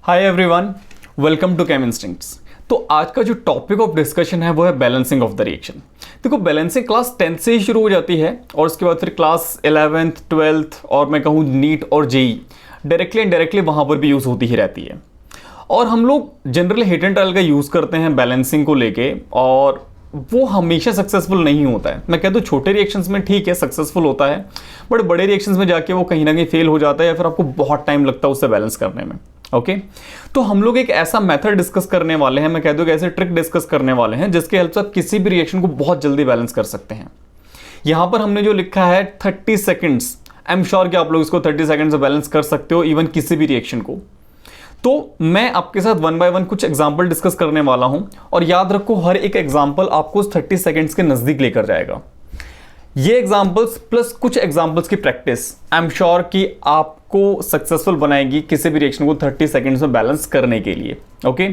Hi everyone, welcome to Chem Instincts. तो आज का जो टॉपिक ऑफ डिस्कशन है वो है बैलेंसिंग ऑफ द रिएक्शन। देखो, बैलेंसिंग क्लास 10th से ही शुरू हो जाती है और उसके बाद फिर क्लास 11th 12th और मैं कहूँ नीट और जेई डायरेक्टली इनडायरेक्टली वहाँ पर भी यूज़ होती ही रहती है। और हम लोग जनरली हिट एंड ट्रायल का यूज़ करते हैं बैलेंसिंग को लेके, और वो हमेशा सक्सेसफुल नहीं होता है। मैं कह दूँ छोटे रिएक्शंस में ठीक है, सक्सेसफुल होता है, बट बड़े रिएक्शंस में जाके वो कहीं ना कहीं फेल हो जाता है या फिर आपको बहुत टाइम लगता है उससे बैलेंस करने में। ओके, तो हम लोग एक ऐसा मेथड डिस्कस करने वाले हैं, मैं कह दूँ कि ऐसे ट्रिक डिस्कस करने वाले हैं जिसके हेल्प से आप किसी भी रिएक्शन को बहुत जल्दी बैलेंस कर सकते हैं। यहाँ पर हमने जो लिखा है 30 सेकेंड्स, आई एम श्योर कि आप लोग इसको 30 सेकेंड्स में बैलेंस कर सकते हो, इवन किसी भी रिएक्शन को। तो मैं आपके साथ वन बाय वन कुछ एग्जाम्पल डिस्कस करने वाला हूं, और याद रखो हर एक एग्जाम्पल आपको 30 सेकेंड्स के नजदीक लेकर जाएगा। ये एग्जाम्पल्स प्लस कुछ एग्जाम्पल्स की प्रैक्टिस आई एम श्योर कि आपको सक्सेसफुल बनाएगी किसी भी रिएक्शन को 30 सेकेंड्स में बैलेंस करने के लिए। ओके,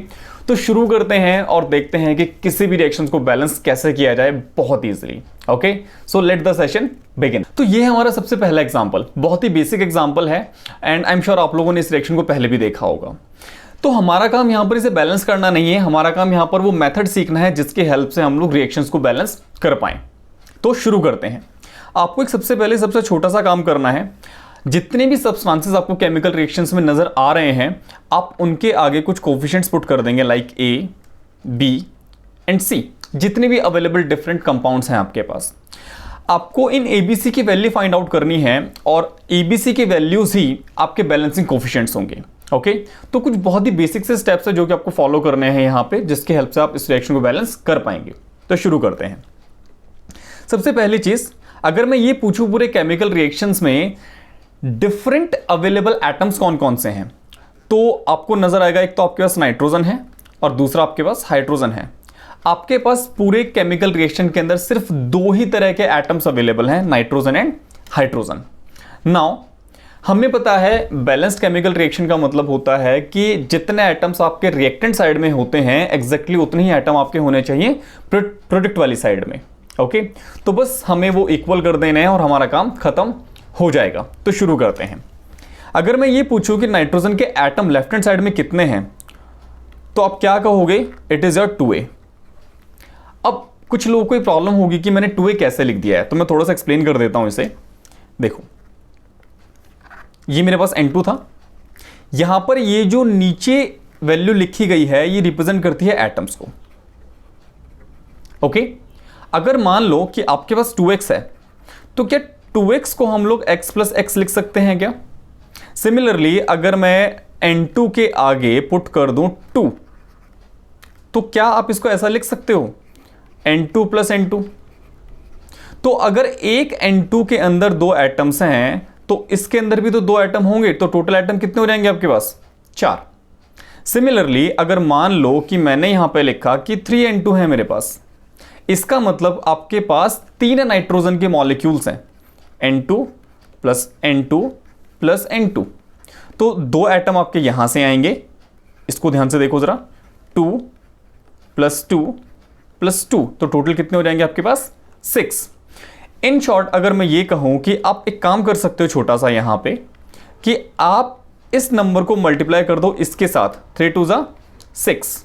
तो शुरू करते हैं और देखते हैं कि किसी भी रिएक्शन को बैलेंस कैसे किया जाए बहुत easily. Okay, so let the session begin. तो ये है हमारा सबसे पहला एग्जाम्पल, बहुत ही बेसिक एग्जाम्पल है एंड आई एम श्योर आप लोगों ने इस रिएक्शन को पहले भी देखा होगा। तो हमारा काम यहां पर इसे बैलेंस करना नहीं है, हमारा काम यहां पर वो मेथड सीखना है जिसकी हेल्प से हम लोग रिएक्शंस को बैलेंस कर पाए। तो शुरू करते हैं। आपको एक सबसे पहले सबसे छोटा सा काम करना है। जितने भी सब्सटेंसेस आपको केमिकल रिएक्शंस में नजर आ रहे हैं, आप उनके आगे कुछ कोफिशिएंट्स पुट कर देंगे, लाइक ए, बी एंड सी। जितने भी अवेलेबल डिफरेंट कंपाउंड्स हैं आपके पास, आपको इन एबीसी की वैल्यू फाइंड आउट करनी है, और एबीसी की वैल्यूज ही आपके बैलेंसिंग कोफिशिएंट्स होंगे। ओके, तो कुछ बहुत ही बेसिक से स्टेप्स है जो कि आपको फॉलो करने हैं यहां पे, जिसकी हेल्प से आप इस रिएक्शन को बैलेंस कर पाएंगे। तो शुरू करते हैं। सबसे पहली चीज, अगर मैं ये पूछूं पूरे केमिकल रिएक्शंस में डिफरेंट अवेलेबल एटम्स कौन कौन से हैं, तो आपको नजर आएगा एक तो आपके पास नाइट्रोजन है और दूसरा आपके पास हाइड्रोजन है। आपके पास पूरे केमिकल रिएक्शन के अंदर सिर्फ दो ही तरह के एटम्स अवेलेबल हैं, नाइट्रोजन एंड हाइड्रोजन। नाउ हमें पता है बैलेंस्ड केमिकल रिएक्शन का मतलब होता है कि जितने एटम्स आपके रिएक्टेंट साइड में होते हैं एग्जैक्टली उतने ही एटम आपके होने चाहिए प्रोडक्ट वाली साइड में। ओके, तो बस हमें वो इक्वल कर देना है और हमारा काम खत्म हो जाएगा। तो शुरू करते हैं। अगर मैं ये पूछूं कि नाइट्रोजन के एटम लेफ्ट हैंड साइड में कितने हैं, तो आप क्या कहोगे? It is your 2a। अब कुछ लोगों को प्रॉब्लम होगी कि मैंने 2a कैसे लिख दिया है, तो मैं थोड़ा सा एक्सप्लेन कर देता हूं इसे। देखो, ये मेरे पास N2 था, यहां पर ये जो नीचे वैल्यू लिखी गई है ये रिप्रेजेंट करती है एटम्स को। ओके, अगर मान लो कि आपके पास 2x है, तो क्या 2x को हम लोग x प्लस एक्स लिख सकते हैं क्या? सिमिलरली अगर मैं N2 के आगे पुट कर दूं 2, तो क्या आप इसको ऐसा लिख सकते हो, N2 प्लस N2? तो अगर एक N2 के अंदर दो एटम्स हैं तो इसके अंदर भी तो दो एटम होंगे, तो टोटल एटम कितने हो जाएंगे आपके पास? 4। सिमिलरली अगर मान लो कि मैंने यहां पे लिखा कि 3N2 है मेरे पास, इसका मतलब आपके पास 3 नाइट्रोजन के मॉलिक्यूल्स हैं, N2 plus N2 plus N2। तो दो एटम आपके यहां से आएंगे, इसको ध्यान से देखो जरा, 2 प्लस 2 प्लस 2, तो टोटल कितने हो जाएंगे आपके पास? 6। इन शॉर्ट अगर मैं ये कहूं कि आप एक काम कर सकते हो छोटा सा यहां पे, कि आप इस नंबर को मल्टीप्लाई कर दो इसके साथ, 3 2 जा 6,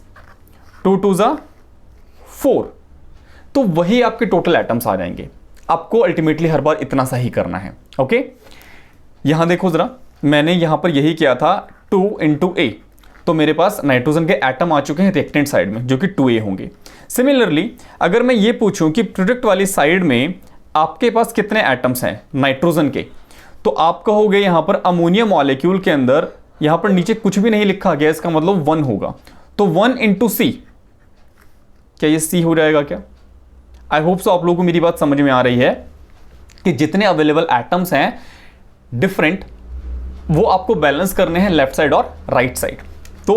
2 2 जा 4, तो वही आपके टोटल एटम्स आ जाएंगे। आपको अल्टीमेटली हर बार इतना सा ही करना है। ओके, यहां देखो जरा, मैंने यहां पर यही किया था 2 इंटू ए, तो मेरे पास नाइट्रोजन के एटम आ चुके हैं रिएक्टेंट साइड में जो कि 2a होंगे। सिमिलरली अगर मैं ये पूछूं कि प्रोडक्ट वाली साइड में आपके पास कितने एटम्स हैं नाइट्रोजन के, तो आप कहोगे यहां पर अमोनिया मॉलिक्यूल के अंदर, यहां पर नीचे कुछ भी नहीं लिखा गया, इसका मतलब 1 होगा, तो 1 इंटू सी, क्या ये सी हो जाएगा क्या? आई होप सो आप लोगों को मेरी बात समझ में आ रही है कि जितने अवेलेबल एटम्स हैं डिफरेंट, वो आपको बैलेंस करने हैं लेफ्ट साइड और राइट साइड। तो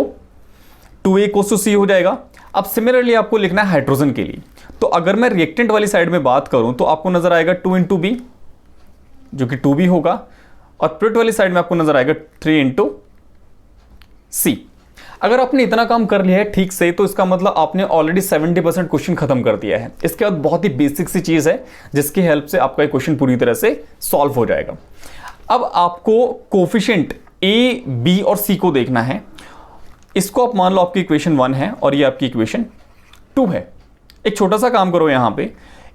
2a इक्वल्स टू सी हो जाएगा। अब सिमिलरली आपको लिखना है हाइड्रोजन के लिए, तो अगर मैं रिएक्टेंट वाली साइड में बात करूं तो आपको नजर आएगा 2 इंटू बी, जो कि 2b होगा, और प्रोडक्ट वाली साइड में आपको नजर आएगा 3 इंटू सी। अगर आपने इतना काम कर लिया है ठीक से, तो इसका मतलब आपने ऑलरेडी 70% क्वेश्चन खत्म कर दिया है। इसके बाद बहुत ही बेसिक सी चीज है जिसकी हेल्प से आपका क्वेश्चन पूरी तरह से सॉल्व हो जाएगा। अब आपको कोफिशिएंट ए, बी और सी को देखना है, इसको आप मान लो आपकी इक्वेशन 1 है और ये आपकी इक्वेशन 2 है। एक छोटा सा काम करो यहां पे,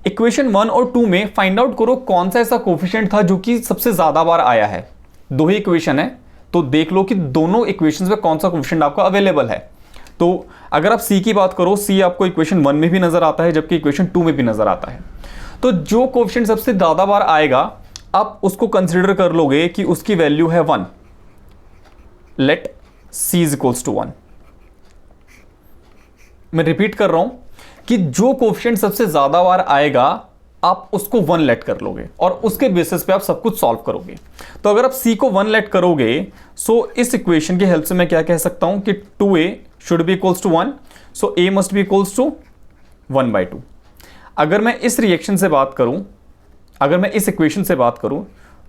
इक्वेशन 1 और 2 में फाइंड आउट करो कौन सा ऐसा कोफिशिएंट था जो कि सबसे ज्यादा बार आया है। दो ही इक्वेशन है तो देख लो कि दोनों इक्वेशंस में कौन सा कोफिशिएंट आपका अवेलेबल है। तो अगर आप सी की बात करो, सी आपको इक्वेशन 1 में भी नजर आता है जबकि इक्वेशन 2 में भी नजर आता है। तो जो कोफिशिएंट सबसे ज्यादा बार आएगा आप उसको कंसीडर कर लोगे कि उसकी वैल्यू है 1। Let C is equals to 1। मैं रिपीट कर रहा हूं कि जो कोफिशिएंट सबसे ज्यादा बार आएगा आप उसको 1 लेट कर लोगे और उसके बेसिस पे आप सब कुछ सॉल्व करोगे। तो अगर आप c को 1 लेट करोगे, सो इस इक्वेशन की हेल्प से मैं क्या कह सकता हूं कि 2a should be equals to 1, so a must be equals to 1/2। अगर मैं इस रिएक्शन से बात करूं, अगर मैं इस इक्वेशन से बात करूं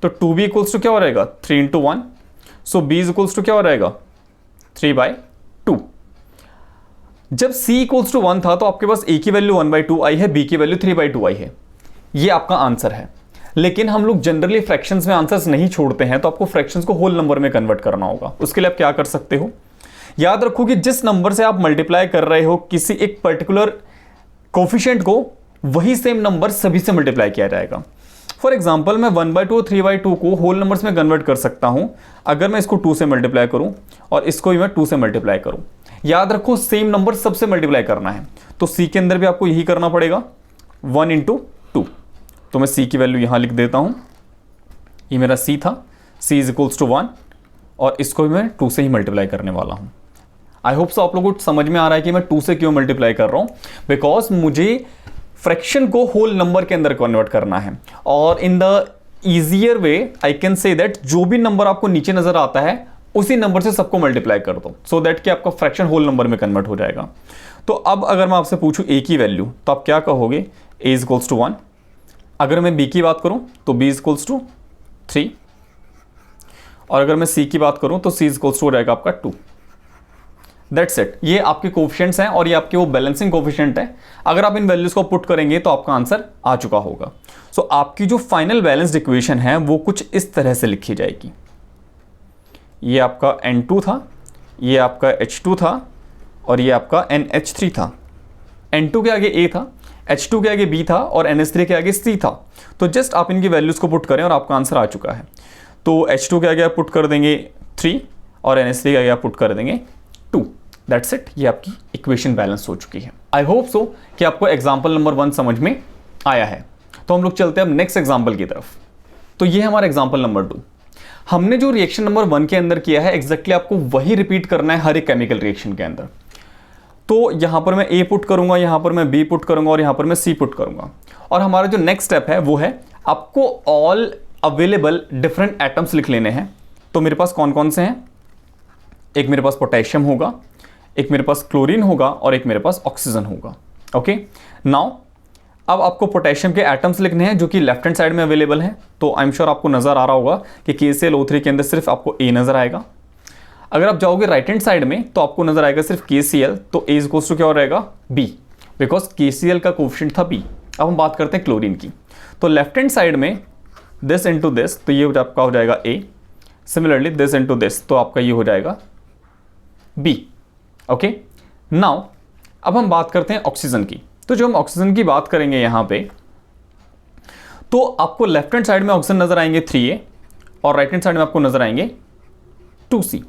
तो 2b इक्वल्स टू क्या हो रहेगा 3 × 1, सो b इज इक्वल्स टू क्या हो रहेगा 3/2। जब c इक्वल्स टू 1 था तो आपके पास a की वैल्यू 1/2 आई है, b की वैल्यू 3/2 आई है। ये आपका आंसर है। लेकिन हम लोग जनरली फ्रैक्शंस में आंसर्स नहीं छोड़ते हैं, तो आपको फ्रैक्शंस को होल नंबर में कन्वर्ट करना होगा। उसके लिए आप क्या कर सकते हो, याद रखो कि जिस नंबर से आप मल्टीप्लाई कर रहे हो किसी एक पर्टिकुलर कोफिशिएंट को, वही सेम नंबर सभी से मल्टीप्लाई किया जाएगा। फॉर एग्जाम्पल मैं 1/2 और 3/2 को होल नंबर्स में कन्वर्ट कर सकता हूं अगर मैं इसको 2 से मल्टीप्लाई करूं और इसको भी मैं 2 से मल्टीप्लाई करूं। याद रखो सेम नंबर सबसे मल्टीप्लाई करना है, तो सी के अंदर भी आपको यही करना पड़ेगा 1 × 2। तो मैं c की वैल्यू यहां लिख देता हूं, ये मेरा c था, c इज इक्वल्स टू 1 और इसको भी मैं 2 से ही मल्टीप्लाई करने वाला हूं। आई होप सो आप लोगों को समझ में आ रहा है कि मैं 2 से क्यों मल्टीप्लाई कर रहा हूं, बिकॉज मुझे फ्रैक्शन को होल नंबर के अंदर कन्वर्ट करना है। और in the easier way I can say that जो भी नंबर आपको नीचे नजर आता है उसी नंबर से सबको मल्टीप्लाई कर दो, सो दैट कि आपका फ्रैक्शन होल नंबर में कन्वर्ट हो जाएगा। तो अब अगर मैं आपसे पूछूं a की वैल्यू, तो आप क्या कहोगे, a इज इक्वल्स टू 1। अगर मैं b की बात करूं तो b इज इक्वल्स टू 3, और अगर मैं c की बात करूं तो c इज इक्वल्स टू हो जाएगा आपका 2। That's it. ये आपके कोफिशिएंट्स हैं और ये आपके वो बैलेंसिंग कोफिशिएंट है। अगर आप इन वैल्यूज को पुट करेंगे तो आपका आंसर आ चुका होगा। सो आपकी जो फाइनल बैलेंस्ड इक्वेशन है वो कुछ इस तरह से लिखी जाएगी। ये आपका N2 था, ये आपका H2 था और ये आपका NH3 था। N2 के आगे A था, H2 के आगे B था और NH3 के आगे C था। तो जस्ट आप इनकी वैल्यूज को पुट करें और आपका आंसर आ चुका है। तो H2 के आगे आप पुट कर देंगे 3 और NH3 के आगे आप पुट कर देंगे 2। That's it. ये आपकी इक्वेशन बैलेंस हो चुकी है। आई होप सो कि आपको एग्जाम्पल नंबर 1 समझ में आया है। तो हम लोग चलते हैं अब नेक्स्ट एग्जाम्पल की तरफ। तो ये है हमारा एग्जाम्पल नंबर 2। हमने जो रिएक्शन नंबर 1 के अंदर किया है एग्जैक्टली आपको वही रिपीट करना है हर एक केमिकल रिएक्शन के अंदर। तो यहां पर मैं A पुट करूंगा, यहां पर मैं B पुट करूंगा और यहां पर मैं C पुट करूंगा। और हमारा जो नेक्स्ट स्टेप है वो है आपको ऑल अवेलेबल डिफरेंट एटम्स लिख लेने हैं। तो मेरे पास कौन कौन से हैं, एक मेरे पास पोटेशियम होगा, एक मेरे पास क्लोरीन होगा और एक मेरे पास ऑक्सीजन होगा। ओके, नाउ अब आपको पोटेशियम के एटम्स लिखने हैं जो कि लेफ्ट हैंड साइड में अवेलेबल हैं। तो आई एम श्योर आपको नजर आ रहा होगा कि KClO3 के अंदर सिर्फ आपको A नजर आएगा। अगर आप जाओगे राइट हैंड साइड में तो आपको नजर आएगा सिर्फ KCl, तो A इक्वल्स टू क्या हो रहेगा B, बिकॉज KCl का कोफिशिएंट था B। अब हम बात करते हैं क्लोरीन की। तो लेफ्ट हैंड साइड में दिस इनटू दिस, तो ये आपका हो जाएगा A। Similarly this into this, तो आपका ये हो जाएगा B। ओके, नाउ अब हम बात करते हैं ऑक्सीजन की। तो जो हम ऑक्सीजन की बात करेंगे यहां पे, तो आपको लेफ्ट हैंड साइड में ऑक्सीजन नजर आएंगे 3A और राइट हैंड साइड में आपको नजर आएंगे 2C।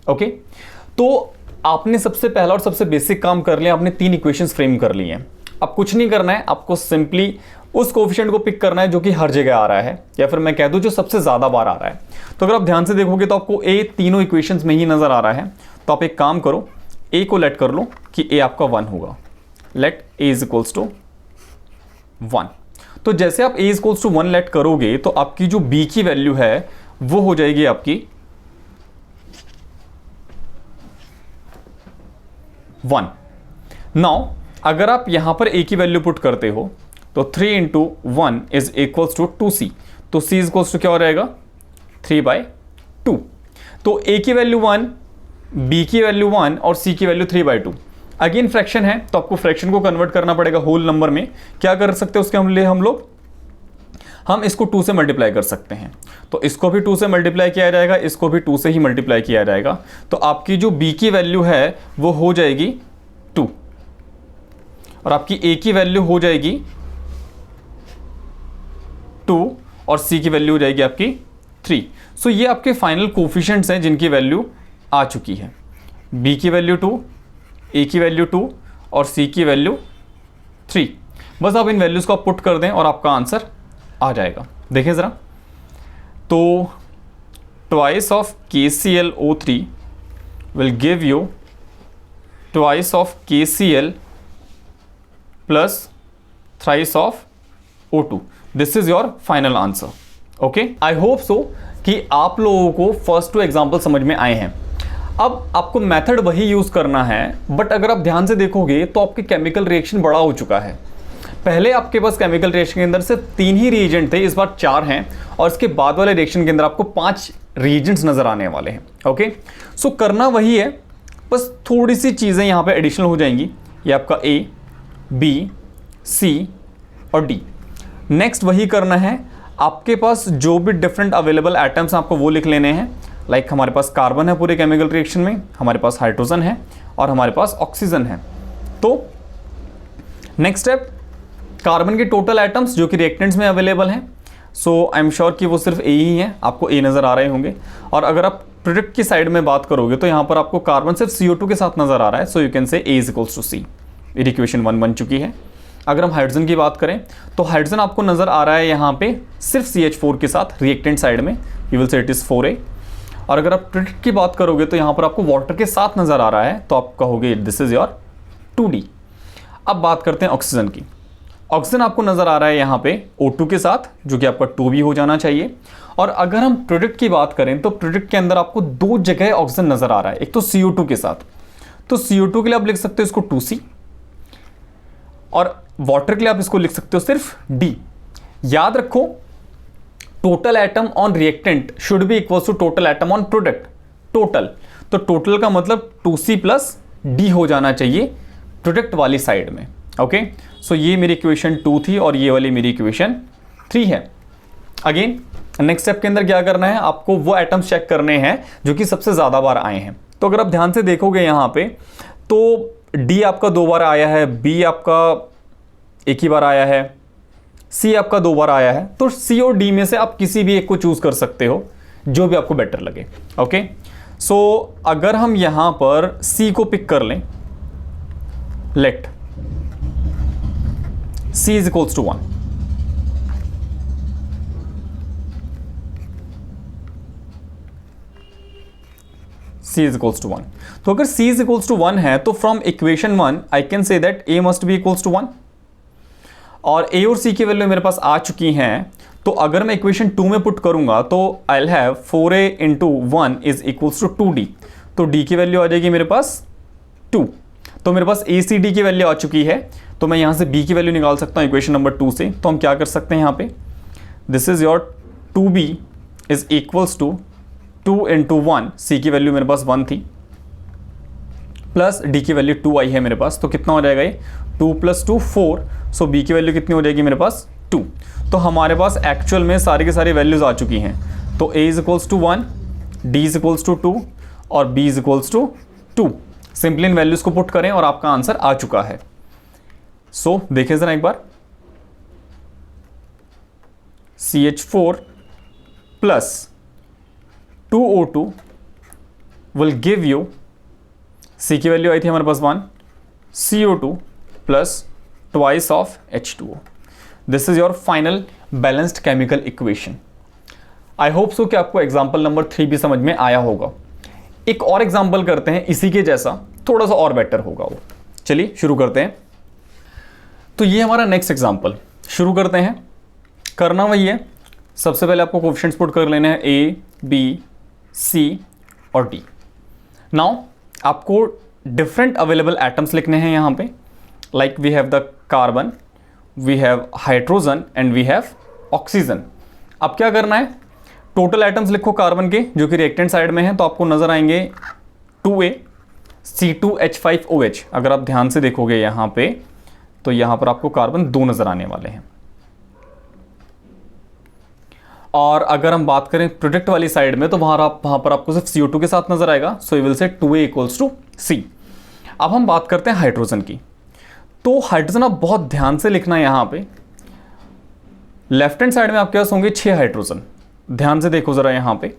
ओके, तो आपने सबसे पहला और सबसे बेसिक काम कर लिया, आपने 3 इक्वेशंस फ्रेम कर ली हैं। अब कुछ नहीं करना है, आपको सिंपली उस कोफिशिएंट को पिक करना है जो कि हर जगह आ रहा है, या फिर मैं कह दूं जो सबसे ज्यादा बार आ रहा है। तो अगर आप ध्यान से देखोगे तो आपको A तीनों इक्वेशंस में ही नजर आ रहा है। तो आप एक काम करो, A को लेट कर लो कि A आपका 1 होगा। Let A is equals to 1। तो जैसे आप A इक्वल्स टू 1 लेट करोगे तो आपकी जो B की वैल्यू है वो हो जाएगी आपकी 1। नाउ अगर आप यहां पर A की वैल्यू पुट करते हो तो 3 × 1 इज इक्वल्स टू 2C। तो C इज इक्वल्स टू क्या हो जाएगा 3/2। तो A की वैल्यू 1, B की वैल्यू 1 और C की वैल्यू 3/2। अगेन फ्रैक्शन है तो आपको फ्रैक्शन को कन्वर्ट करना पड़ेगा होल नंबर में। क्या कर सकते हैं उसके लिए हम लोग, हम इसको 2 से मल्टीप्लाई कर सकते हैं। तो इसको भी 2 से मल्टीप्लाई किया जाएगा, इसको भी 2 से ही मल्टीप्लाई किया जाएगा। तो आपकी जो b की वैल्यू है वो हो जाएगी 2 और आपकी a की वैल्यू हो जाएगी 2 और c की वैल्यू हो जाएगी आपकी 3। सो ये आपके फाइनल कोफिशिएंट्स हैं जिनकी वैल्यू आ चुकी है। b की वैल्यू 2, a की वैल्यू 2 और c की वैल्यू 3। बस आप इन वैल्यूज़ को आप पुट कर दें और आपका आंसर आ जाएगा। देखें ज़रा, तो twice of KClO3 will give you twice of KCl plus thrice of O2। This is your final answer. Okay, I hope so कि आप लोगों को फर्स्ट 2 एग्जाम्पल समझ में आए हैं। अब आपको मेथड वही यूज करना है, बट अगर आप ध्यान से देखोगे तो आपके केमिकल रिएक्शन बड़ा हो चुका है। पहले आपके पास केमिकल रिएक्शन के अंदर सिर्फ 3 ही रिएजेंट थे, इस बार 4 हैं और इसके बाद वाले रिएक्शन के अंदर आपको 5 रिएजेंट्स नजर आने वाले हैं। ओके, सो करना वही है, बस थोड़ी सी चीजें यहां पे एडिशनल हो जाएंगी। ये आपका A, B, C और D। नेक्स्ट वही करना है, आपके पास जो भी डिफरेंट अवेलेबल एटम्स आपको वो लिख लेने हैं। लाइक हमारे पास कार्बन है पूरे केमिकल रिएक्शन में, हमारे पास हाइड्रोजन है और हमारे पास ऑक्सीजन है। तो नेक्स्ट स्टेप, कार्बन के टोटल एटम्स जो कि रिएक्टेंट्स में अवेलेबल हैं। सो आई एम श्योर कि वो सिर्फ A ही हैं, आपको A नज़र आ रहे होंगे। और अगर आप प्रोडक्ट की साइड में बात करोगे तो यहाँ पर आपको कार्बन सिर्फ CO2 के साथ नज़र आ रहा है। So you can say A is equals to C। मेरी इक्वेशन 1 बन चुकी है। अगर हम हाइड्रोजन की बात करें तो हाइड्रोजन आपको नज़र आ रहा है यहाँ पे सिर्फ CH4 के साथ रिएक्टेंट साइड में, you will say it is 4A। और अगर आप प्रोडक्ट की बात करोगे तो यहाँ पर आपको वाटर के साथ नज़र आ रहा है, तो आप कहोगे दिस इज़ योर 2D। अब बात करते हैं ऑक्सीजन की। ऑक्सीजन आपको नज़र आ रहा है यहाँ पे O2 के साथ, जो कि आपका 2B हो जाना चाहिए। और अगर हम प्रोडक्ट की बात करें तो प्रोडक्ट के अंदर आपको 2 जगह ऑक्सीजन नज़र आ रहा है, एक तो CO2 के साथ, तो CO2 के लिए आप लिख सकते हो इसको 2C और वाटर के लिए आप इसको लिख सकते हो सिर्फ D। याद रखो, total atom on reactant should be equal to total atom on product. Total, तो टोटल का मतलब 2C प्लस D हो जाना चाहिए प्रोडक्ट वाली साइड में। ओके, सो ये मेरी इक्वेशन 2 थी और ये वाली मेरी इक्वेशन 3 है। अगेन नेक्स्ट स्टेप के अंदर क्या करना है, आपको वो एटम्स चेक करने हैं जो कि सबसे ज़्यादा बार आए हैं। तो अगर आप ध्यान से देखोगे यहाँ पे तो D आपका 2 बार आया है, B आपका 1 ही बार आया है, C आपका 2 बार आया है। तो C और D में से आप किसी भी एक को चूज कर सकते हो, जो भी आपको बेटर लगे। ओके, सो अगर हम यहां पर C को पिक कर लें, let C is equals to 1। C is equals to 1। तो अगर C इज इक्वल्स टू 1 है तो from equation 1 I can say that A must be equals to 1। और A और C की वैल्यू मेरे पास आ चुकी हैं, तो अगर मैं इक्वेशन 2 में पुट करूंगा तो I will have 4A into 1 is equals to 2D। तो D की वैल्यू आ जाएगी मेरे पास 2। तो मेरे पास ACD की वैल्यू आ चुकी है, तो मैं यहां से B की वैल्यू निकाल सकता हूं इक्वेशन नंबर 2 से। तो हम क्या कर सकते हैं यहाँ पे, this is your 2B is equals to 2 into 1, C की वैल्यू मेरे पास 1 थी, प्लस D की वैल्यू 2 आई है मेरे पास। तो कितना हो जाएगा ये, 2 प्लस 2 4। सो B की वैल्यू कितनी हो जाएगी मेरे पास 2। तो हमारे पास एक्चुअल में सारी की सारी वैल्यूज आ चुकी हैं। तो A is equals to 1, D is equals to 2 और B is equals to 2। Simply इन वैल्यूज को पुट करें और आपका आंसर आ चुका है। सो देखें जरा एक बार, CH4 plus 2O2 will give you, C की वैल्यू आई थी हमारे पास 1, CO2 plus twice of H2O। This is your final balanced chemical equation. I hope so कि आपको एग्जाम्पल नंबर 3 भी समझ में आया होगा। एक और एग्जाम्पल करते हैं इसी के जैसा, थोड़ा सा और बेटर होगा वो। चलिए शुरू करते हैं। तो ये हमारा नेक्स्ट एग्जाम्पल, शुरू करते हैं। करना वही है, सबसे पहले आपको कोएफिशिएंट्स पुट कर लेने हैं A, B, C और D। नाउ आपको डिफरेंट अवेलेबल एटम्स लिखने हैं यहाँ पे, like we have the carbon, we have hydrogen and we have oxygen. अब क्या करना है, टोटल एटम्स लिखो कार्बन के जो कि रिएक्टेंट साइड में है, तो आपको नजर आएंगे 2A C2H5OH। अगर आप ध्यान से देखोगे यहाँ पे तो यहाँ पर आपको कार्बन 2 नजर आने वाले हैं। और अगर हम बात करें प्रोडक्ट वाली साइड में तो वहां पर आपको सिर्फ CO2 के साथ नजर आएगा, सो you will say 2A equals to C। अब हम बात करते हैं हाइड्रोजन की। तो हाइड्रोजन आप बहुत ध्यान से लिखना है, यहां पे लेफ्ट हैंड साइड में आपके पास होंगे 6 हाइड्रोजन। ध्यान से देखो जरा, यहां पे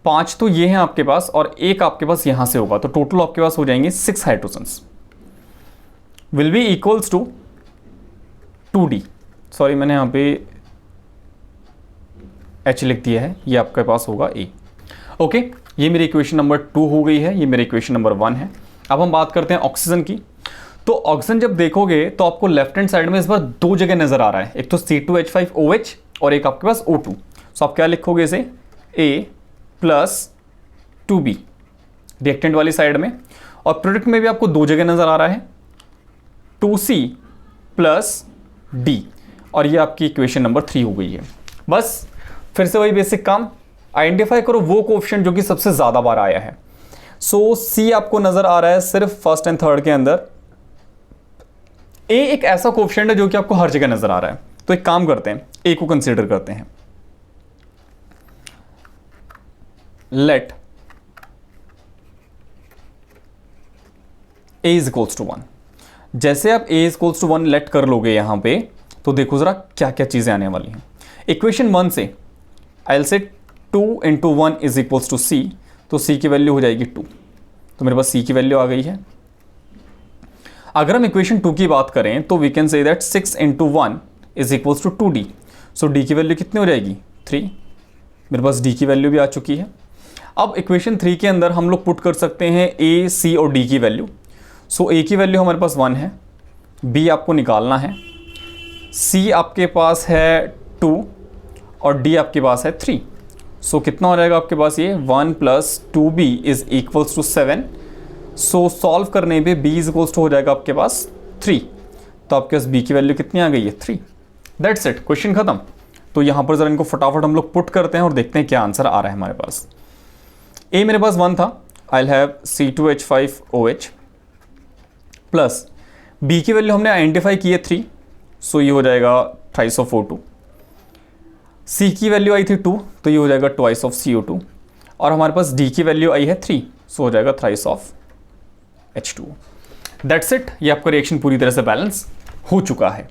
5 तो ये हैं आपके पास और एक आपके पास यहां से होगा, तो टोटल आपके पास हो जाएंगे 6 hydrogens will be equals to 2D। Sorry, मैंने यहां पे H लिख दिया है, ये आपके पास होगा A। ओके, ये मेरी इक्वेशन नंबर 2 हो गई है, ये मेरी इक्वेशन नंबर 1 है। अब हम बात करते हैं ऑक्सीजन की। तो ऑक्सीजन जब देखोगे तो आपको लेफ्ट हैंड साइड में इस बार 2 जगह नजर आ रहा है, एक तो C2H5OH और एक आपके पास O2। सो आप क्या लिखोगे इसे, A प्लस 2B रिएक्टेंट वाली साइड में, और प्रोडक्ट में भी आपको 2 जगह नजर आ रहा है 2C प्लस D, और ये आपकी इक्वेशन नंबर 3 हो गई है। बस फिर से वही बेसिक काम, आइडेंटिफाई करो वो कोएफिशिएंट जो कि सबसे ज्यादा बार आया है। सो C आपको नजर आ रहा है सिर्फ फर्स्ट एंड थर्ड के अंदर। A एक ऐसा कोएफिशिएंट है जो कि आपको हर जगह नजर आ रहा है, तो एक काम करते हैं, A को कंसीडर करते हैं। Let A is equals to 1। जैसे आप A is equals to 1 let कर लोगे यहां पे, तो देखो जरा क्या क्या चीजें आने वाली हैं। इक्वेशन 1 से I will say 2 × 1 is equals to C, तो C की वैल्यू हो जाएगी 2, तो मेरे पास C की वैल्यू आ गई है। अगर हम इक्वेशन 2 की बात करें तो we can say that 6 × 1 is equals to 2D, so D की वैल्यू कितनी हो जाएगी 3, मेरे पास D की वैल्यू भी आ चुकी है। अब इक्वेशन 3 के अंदर हम लोग पुट कर सकते हैं A, C और D की वैल्यू। सो A की वैल्यू हमारे पास 1 है, B आपको निकालना है, C आपके पास है 2 और D आपके पास है 3। सो कितना हो जाएगा आपके पास, ये 1 + 2B is equals to 7। So solve करने पे B इज इक्वल्स टू हो जाएगा आपके पास 3, तो आपके पास B की वैल्यू कितनी आ गई है 3। दैट्स इट, क्वेश्चन खत्म। तो यहाँ पर जरा इनको फटाफट हम लोग पुट करते हैं और देखते हैं क्या आंसर आ रहा है हमारे पास। A मेरे पास 1 था, आई will have C2H5OH plus B की वैल्यू हमने आइडेंटिफाई की है 3, सो ये हो जाएगा थ्राइस ऑफ O2। C की वैल्यू आई थी 2, तो ये हो जाएगा ट्वाइस ऑफ CO2, और हमारे पास D की वैल्यू आई है 3, सो हो जाएगा thrice of H2। That's it, ये आपका रिएक्शन पूरी तरह से बैलेंस हो चुका है।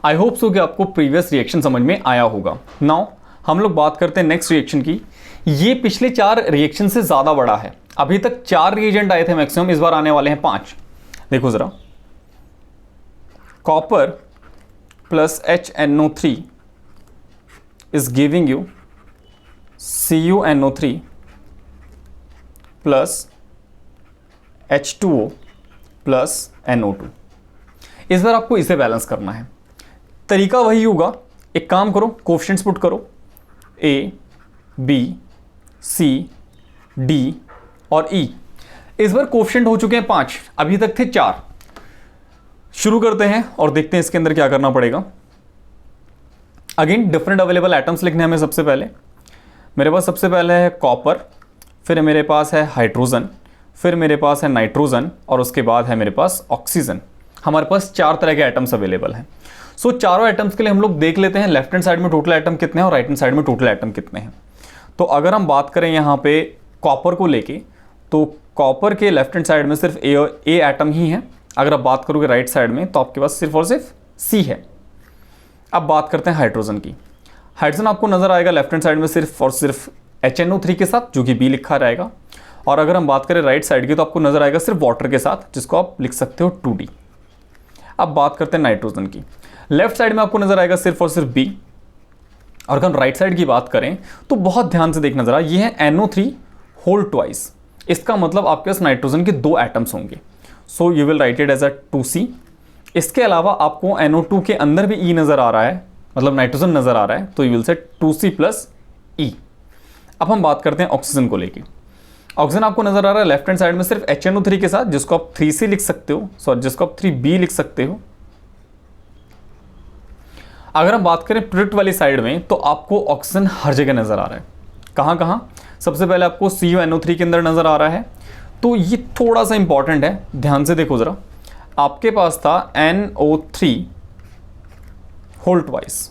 आई होप सो कि आपको प्रीवियस रिएक्शन समझ में आया होगा। नाउ हम लोग बात करते हैं नेक्स्ट रिएक्शन की। ये पिछले 4 रिएक्शन से ज्यादा बड़ा है। अभी तक 4 रिएजेंट आए थे मैक्सिमम, इस बार आने वाले हैं 5। देखो जरा, copper plus HNO3 is giving you CuNO3 plus H2O plus NO2। इस बार आपको इसे बैलेंस करना है। तरीका वही होगा, एक काम करो, कोएफिशिएंट्स पुट करो, A, B, C, D और E। इस बार कोएफिशिएंट हो चुके हैं 5, अभी तक थे 4। शुरू करते हैं और देखते हैं इसके अंदर क्या करना पड़ेगा। अगेन डिफरेंट अवेलेबल एटम्स लिखने हैं हमें। सबसे पहले मेरे पास सबसे पहले है कॉपर, फिर मेरे पास है हाइड्रोजन, फिर मेरे पास है नाइट्रोजन, और उसके बाद है मेरे पास ऑक्सीजन। हमारे पास 4 तरह के एटम्स अवेलेबल हैं। सो चारों एटम्स के लिए हम लोग देख लेते हैं लेफ्ट हैंड साइड में टोटल एटम कितने हैं और राइट हैंड साइड में टोटल एटम कितने हैं। तो अगर हम बात करें यहाँ पे कॉपर को लेके, तो कॉपर के लेफ्ट हैंड साइड में सिर्फ ए एटम ही है। अगर आप बात करोगे राइट साइड में तो आपके पास सिर्फ और सिर्फ C है। अब बात करते हैं हाइड्रोजन की। हाइड्रोजन आपको नजर आएगा लेफ्ट हैंड साइड में सिर्फ और सिर्फ HNO3 के साथ, जो कि B लिखा रहेगा। और अगर हम बात करें राइट साइड की तो आपको नजर आएगा सिर्फ वाटर के साथ, जिसको आप लिख सकते हो 2D। अब बात करते हैं नाइट्रोजन की। लेफ्ट साइड में आपको नजर आएगा सिर्फ और सिर्फ B। और अगर हम राइट साइड की बात करें तो बहुत ध्यान से देखना जरा, ये है NO3 होल ट्वाइस। इसका मतलब आपके पास नाइट्रोजन के 2 एटम्स होंगे। So you will write it as a 2C। इसके अलावा आपको NO2 के अंदर भी E नजर आ रहा है, मतलब नाइट्रोजन नजर आ रहा है, तो you will say 2C plus E। अब हम बात करते हैं ऑक्सीजन को लेके। ऑक्सीजन आपको नजर आ रहा है लेफ्ट हैंड साइड में सिर्फ HNO3 के साथ, जिसको आप 3C लिख सकते हो, सॉरी जिसको आप 3B लिख सकते हो। अगर हम बात करें प्रोडक्ट वाली साइड में तो आपको ऑक्सीजन हर जगह नजर आ रहा है। कहां कहां? सबसे पहले आपको CuNO3 के अंदर नजर आ रहा है, तो ये थोड़ा सा इंपॉर्टेंट है, ध्यान से देखो जरा। आपके पास था NO3 होल ट्वाइस।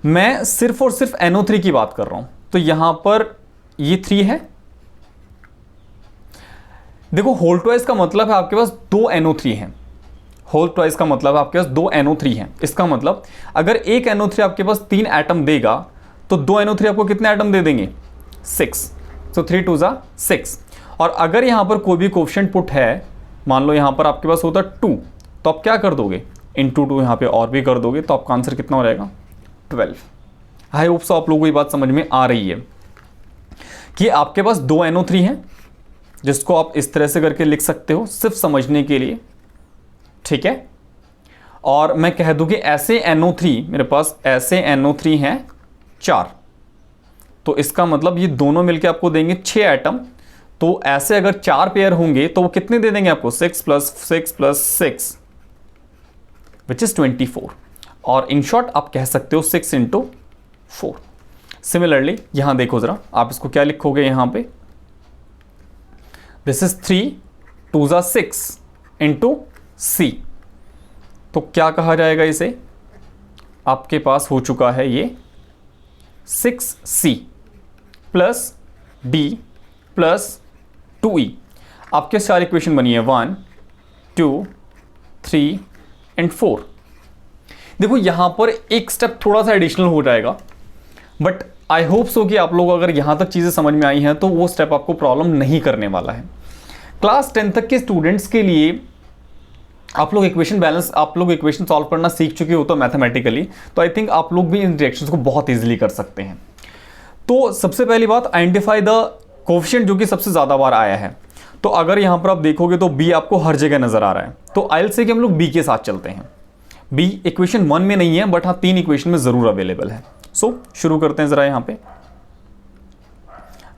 मैं सिर्फ और सिर्फ NO3 की बात कर रहा हूं, तो यहां पर ये 3 है। देखो होल ट्वाइस का मतलब है आपके पास 2 NO3 हैं। होल ट्वाइस का मतलब है आपके पास 2 NO3 हैं। इसका मतलब अगर एक NO3 आपके पास 3 एटम देगा तो 2 NO3 आपको कितने एटम दे देंगे? 6। तो 3 2 जा 6। और अगर यहां पर कोई भी कोफिशिएंट पुट है, मान लो यहां पर आपके पास होता 2, तो आप क्या कर दोगे? इंटू 2 यहां पे और भी कर दोगे, तो आपका आंसर कितना हो जाएगा? 12। आई होप सो आप लोगों को ये बात समझ में आ रही है कि आपके पास 2 NO3 हैं, जिसको आप इस तरह से करके लिख सकते हो सिर्फ समझने के लिए, ठीक है। और मैं कह दूं कि ऐसे NO3 मेरे पास ऐसे NO3 हैं 4, तो इसका मतलब ये दोनों मिलके आपको देंगे 6 एटम। तो ऐसे अगर 4 पेयर होंगे तो वो कितने दे देंगे आपको? 6 + 6 + 6 विच इज 24। और इन शॉर्ट आप कह सकते हो 6 × 4। सिमिलरली यहां देखो जरा, आप इसको क्या लिखोगे यहां पे? दिस इज 3 2 जा 6 × C। तो क्या कहा जाएगा इसे? आपके पास हो चुका है ये 6C + D + 2E। आपके सारी इक्वेशन बनी है 1 2 3 एंड 4। देखो यहां पर एक स्टेप थोड़ा सा एडिशनल हो जाएगा, बट आई होप सो कि आप लोग अगर यहां तक चीजें समझ में आई हैं तो वो स्टेप आपको प्रॉब्लम नहीं करने वाला है। क्लास 10 तक के स्टूडेंट्स के लिए आप लोग इक्वेशन सॉल्व करना सीख चुके हो तो मैथमेटिकली, तो आई थिंक आप लोग भी इन रिएक्शंस को बहुत इजीली कर सकते हैं। तो सबसे पहली बात, आइडेंटिफाई द कोफिशिएंट जो कि सबसे ज्यादा बार आया है। तो अगर यहां पर आप देखोगे तो बी आपको हर जगह नजर आ रहा है, तो आई विल से कि हम लोग बी के साथ चलते हैं। बी इक्वेशन 1 में नहीं है, बट हाँ 3 इक्वेशन में जरूर अवेलेबल है। सो शुरू करते हैं जरा यहां पे।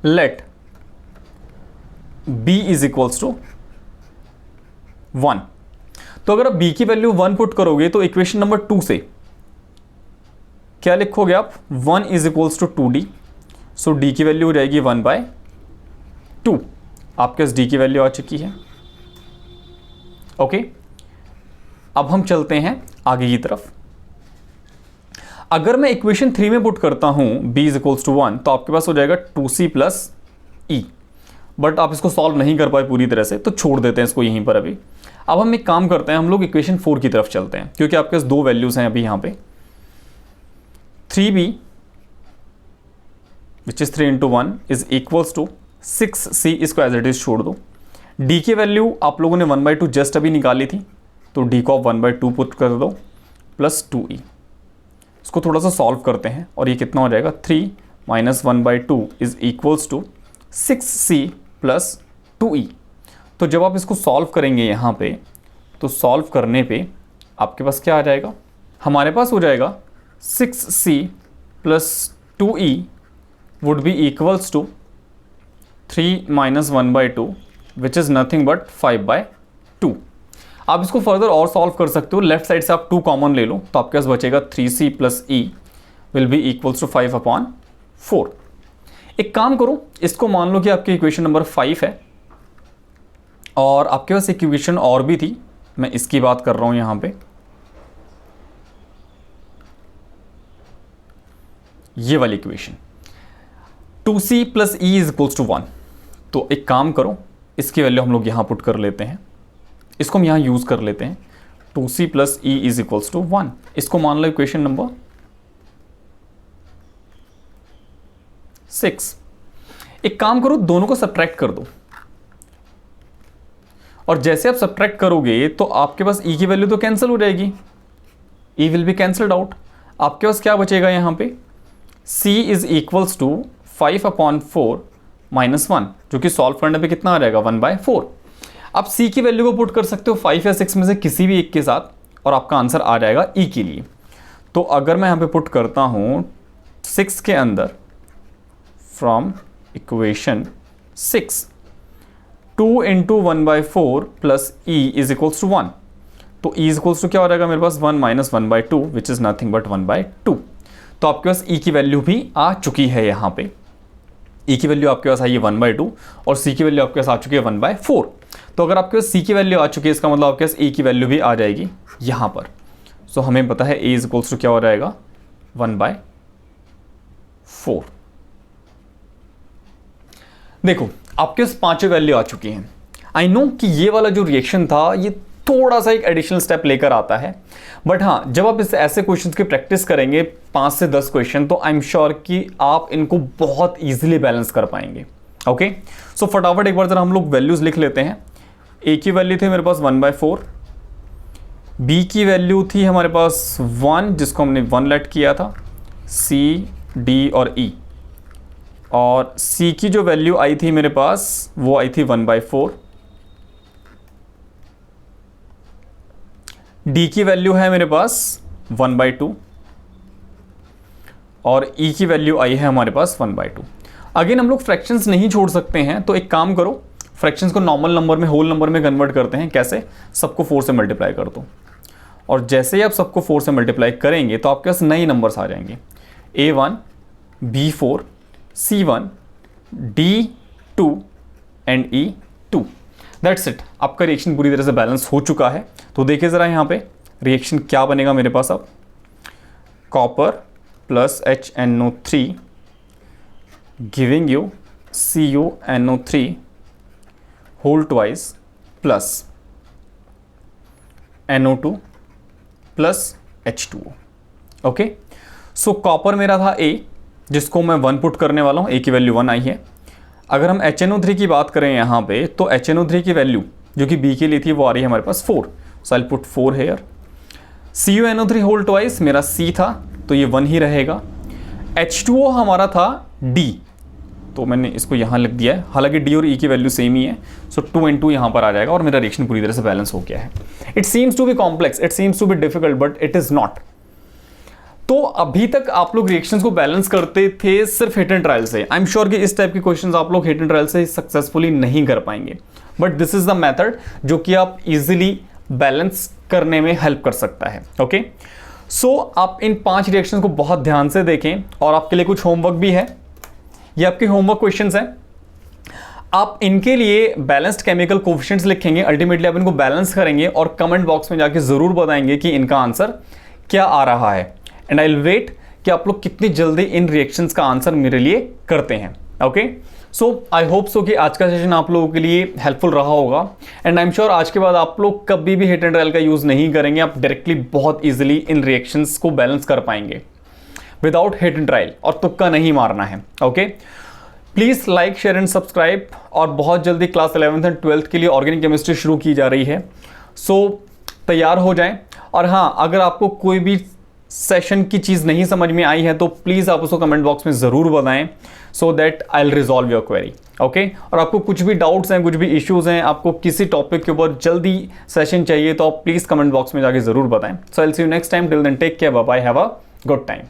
Let b = 1। तो अगर आप b की वैल्यू 1 पुट करोगे तो इक्वेशन नंबर 2 से क्या लिखोगे आप? 1 = 2d। सो d की वैल्यू हो जाएगी 1/2। आपके पास d की वैल्यू आ चुकी है। ओके, अब हम चलते हैं आगे की तरफ। अगर मैं इक्वेशन 3 में पुट करता हूं b = 1, तो आपके पास हो जाएगा 2c + e। बट आप इसको सॉल्व नहीं कर पाए पूरी तरह से, तो छोड़ देते हैं इसको यहीं पर अभी। अब हम एक काम करते हैं, हम लोग इक्वेशन 4 की तरफ चलते हैं, क्योंकि आपके पास 2 वैल्यूज हैं अभी यहां पे। 3b which is 3 × 1 is equals to 6c। इसको एज इट इज छोड़ दो। d की वैल्यू आप लोगों ने 1/2 जस्ट अभी निकाली थी, तो d को आप 1/2 पुट कर दो प्लस 2e। इसको थोड़ा सा सॉल्व करते हैं और ये कितना हो जाएगा? 3 - 1/2 is equals to 6c + 2e। तो जब आप इसको सॉल्व करेंगे यहाँ पे, तो सॉल्व करने पे आपके पास क्या आ जाएगा? हमारे पास हो जाएगा 6c + 2e would be equals to 3 - 1/2 which is nothing but 5/2। आप इसको फर्दर और सॉल्व कर सकते हो। लेफ्ट साइड से आप 2 कॉमन ले लो, तो आपके पास बचेगा 3c + e will be equals to 5/4। एक काम करो, इसको मान लो कि आपकी इक्वेशन नंबर 5 है, और आपके पास एक इक्वेशन और भी थी, मैं इसकी बात कर रहा हूं यहां पे, ये वाली इक्वेशन 2c + e = 1। तो एक काम करो, इसकी वैल्यू हम लोग यहां पुट कर लेते हैं, इसको हम यहां यूज कर लेते हैं। 2c + e = 1। इसको मान लो इक्वेशन नंबर 6। एक काम करो, दोनों को सब्ट्रैक्ट कर दो, और जैसे आप सब्ट्रैक्ट करोगे तो आपके पास e की वैल्यू तो कैंसिल हो जाएगी, e will be cancelled out. आपके पास क्या बचेगा यहाँ पे? c = 5/4 - 1, जो कि सॉल्व करने पे कितना आ जाएगा? 1/4। आप c की वैल्यू को पुट कर सकते हो 5 या 6 में से किसी भी एक के साथ, और आपका आंसर आ जाएगा e के लिए। तो अगर मैं यहाँ पे पुट करता हूँ 6 के अंदर, फ्रॉम इक्वेशन 6, 2 × 1/4 + e = 1। तो e = क्या हो जाएगा मेरे पास? 1 - 1/2 विच इज नथिंग बट 1/2। तो आपके पास e की वैल्यू भी आ चुकी है यहाँ पे। e की वैल्यू आपके पास आई है 1/2 और c की वैल्यू आपके पास आ चुकी है 1/4। तो अगर आपके पास c की वैल्यू आ चुकी है, इसका मतलब आपके पास e की वैल्यू भी आ जाएगी यहाँ पर। सो हमें पता है a = क्या हो जाएगा? 1/4। 4। देखो आपके पास पांचों वैल्यू आ चुकी हैं। आई नो कि ये वाला जो रिएक्शन था ये थोड़ा सा एक एडिशनल स्टेप लेकर आता है, बट हाँ जब आप इस ऐसे क्वेश्चंस की प्रैक्टिस करेंगे 5 से 10 क्वेश्चन, तो आई एम श्योर कि आप इनको बहुत इजीली बैलेंस कर पाएंगे। ओके, सो फटाफट एक बार जरा हम लोग वैल्यूज लिख लेते हैं। ए की वैल्यू थी मेरे पास 1/4, बी की वैल्यू थी हमारे पास 1 जिसको हमने 1 लेट किया था, सी, डी और ई, और सी की जो वैल्यू आई थी मेरे पास वो आई थी 1/4, डी की वैल्यू है मेरे पास 1/2 और ई की वैल्यू आई है हमारे पास 1/2। अगेन हम लोग फ्रैक्शंस नहीं छोड़ सकते हैं, तो एक काम करो, फ्रैक्शंस को नॉर्मल नंबर में, होल नंबर में कन्वर्ट करते हैं। कैसे? सबको 4 से मल्टीप्लाई कर दो, और जैसे ही आप सबको 4 से मल्टीप्लाई करेंगे तो आपके पास नए नंबर्स आ जाएंगे, A1, B4, C1, D2 and E2। That's it, आपका रिएक्शन पूरी तरह से बैलेंस हो चुका है। तो देखिए ज़रा यहाँ पे रिएक्शन क्या बनेगा मेरे पास अब, copper plus HNO3 giving you CuNO3 whole twice plus NO2 plus H2O। Okay, so copper मेरा था A जिसको मैं 1 पुट करने वाला हूँ, A की वैल्यू 1 आई है। अगर हम HNO3 की बात करें यहाँ पे, तो HNO3 की वैल्यू जो कि B के लिए थी वो आ रही है हमारे पास 4, so I put 4 here. CuNO3 whole twice मेरा C था तो ये 1 ही रहेगा। H2O हमारा था D, तो मैंने इसको यहाँ लिख दिया है, हालांकि D और E की वैल्यू सेम ही है, सो 2 × 2 यहाँ पर आ जाएगा और मेरा रिएक्शन पूरी तरह से बैलेंस हो गया है। It seems to be complex, it seems to be difficult, but it is not. तो अभी तक आप लोग रिएक्शंस को बैलेंस करते थे सिर्फ हिट एंड ट्रायल से। आई एम श्योर कि इस टाइप के क्वेश्चंस आप लोग हिट एंड ट्रायल से सक्सेसफुली नहीं कर पाएंगे, but this is the method जो कि आप इजीली बैलेंस करने में हेल्प कर सकता है। ओके, सो आप इन 5 रिएक्शंस को बहुत ध्यान से देखें, और आपके लिए कुछ होमवर्क भी है, ये आपके होमवर्क क्वेश्चंस हैं। आप इनके लिए बैलेंस्ड केमिकल कोफिशिएंट्स लिखेंगे, अल्टीमेटली आप इनको बैलेंस करेंगे और कमेंट बॉक्स में जाके जरूर बताएंगे कि इनका आंसर क्या आ रहा है, एंड आई विल वेट कि आप लोग कितनी जल्दी इन रिएक्शंस का आंसर मेरे लिए करते हैं। Okay, so I hope so कि आज का सेशन आप लोगों के लिए हेल्पफुल रहा होगा, एंड आई एम श्योर आज के बाद आप लोग कभी भी हिट एंड ट्रायल का यूज नहीं करेंगे, आप डायरेक्टली बहुत इजीली इन रिएक्शंस को बैलेंस कर पाएंगे विदाउट हिट एंड ट्रायल, और तुक्का नहीं मारना है। Okay, please like, share and subscribe, और बहुत जल्दी क्लास 11th एंड 12th के लिए ऑर्गेनिक केमिस्ट्री शुरू की जा रही है, सो तैयार हो जाएं। और हाँ, अगर आपको कोई भी सेशन की चीज़ नहीं समझ में आई है तो प्लीज़ आप उसको कमेंट बॉक्स में ज़रूर बताएं, so that I will resolve your query. Okay, और आपको कुछ भी डाउट्स हैं, कुछ भी इश्यूज़ हैं, आपको किसी टॉपिक के ऊपर जल्दी सेशन चाहिए, तो आप प्लीज़ कमेंट बॉक्स में जाके ज़रूर बताएं। So I will see you next time, till then take care, bye bye, have a good time.